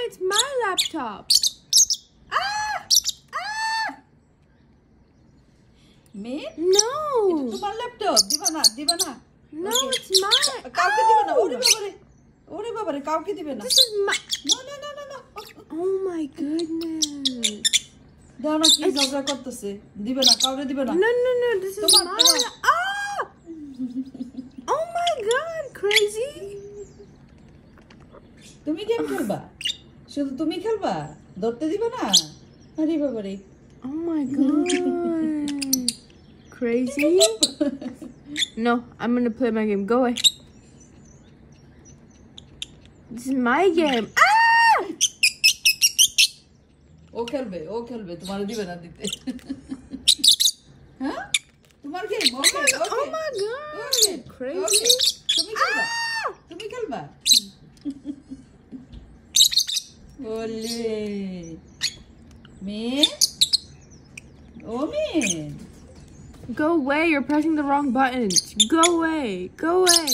it's my laptop. Me? No. It's my laptop. Divana. No, Okay. it's mine. Kauke dibe na. Ore babare. Kauke dibe na. This is my. No. Oh my goodness. Daw na ki jogda korteche. Dibe na. Kaure dibe na. No. This is Tomar. mine. Ah! Oh my God, crazy. তুমি game খেলবা শুধু তুমি খেলবা ধরতে দিবে না আরে বাবারে Oh my God. Crazy. No, I'm gonna play my game. Go away. This is my game. Ah! ও খেলবে তোমার দিবে না দিতে হ্যাঁ তোমার game okay Oh my God. Crazy. তুমি খেলবা ওলে main Go away. You're pressing the wrong buttons. Go away. Go away.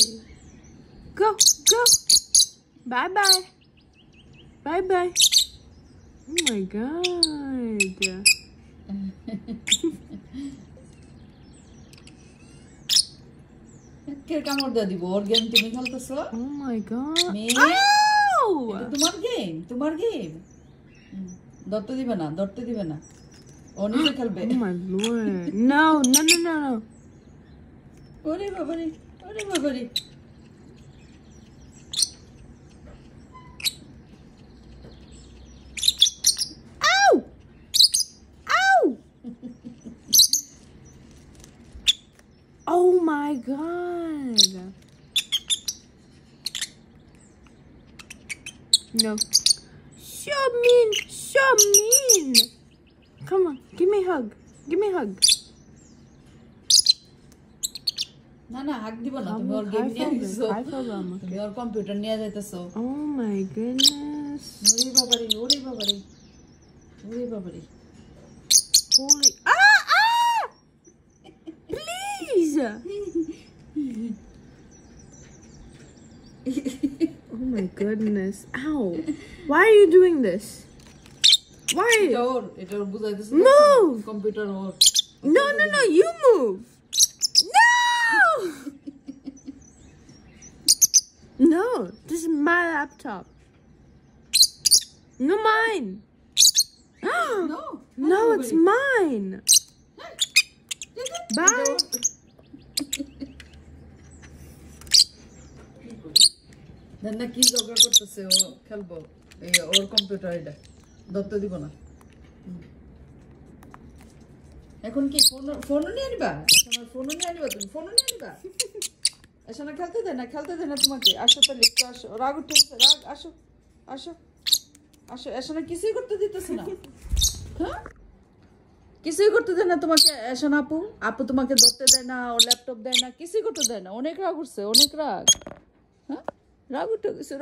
Go. Bye-bye. Bye-bye. Oh my God. কে কামড় দিয়ে দিব ওর গেম তুমি খেলতেছো Oh my God. মেন এটা তোমার গেম ধরতে দিবে না ও নিজে খেলবে Oh my Lord. No. ওরে বাবারে Ow! Oh my God. No. So mean. Come on, give me a hug. না হাক দিব না তুমি ওর গেম নিয়ে আসছো তুমি ওর কম্পিউটার নিয়ে যাইতেছো Oh my goodness. ওরে বাবারে Holy. Please. Oh my goodness. Ow. Why are you doing this? Why? এটা ওর বুঝাইতেছে Move. Computer or No, you move. No, this is my laptop. No, mine. No, it's mine. Bye. না কি জগড়া করতেছে ও খেলবো এই ওর computer এটা ধরতে দিব না এখন কি ফোন নিয়ে আনিবা তুমি ফোন নিয়ে আনিবা এসনা খেলতে দে না তোমাকে আসো তাহলে একটু আসো রাগ উঠতেছে আসো এসনা কিছুই করতে দিতেছে না হ্যাঁ কিছুই করতে দেয় না তোমাকে এসনা আপু তোমাকে ধরতে দেয় না ও ল্যাপটপ দেয় না কিছুই করতে দেয় না অনেক রাগ উঠছে হ্যাঁ রাগ উঠে গেছে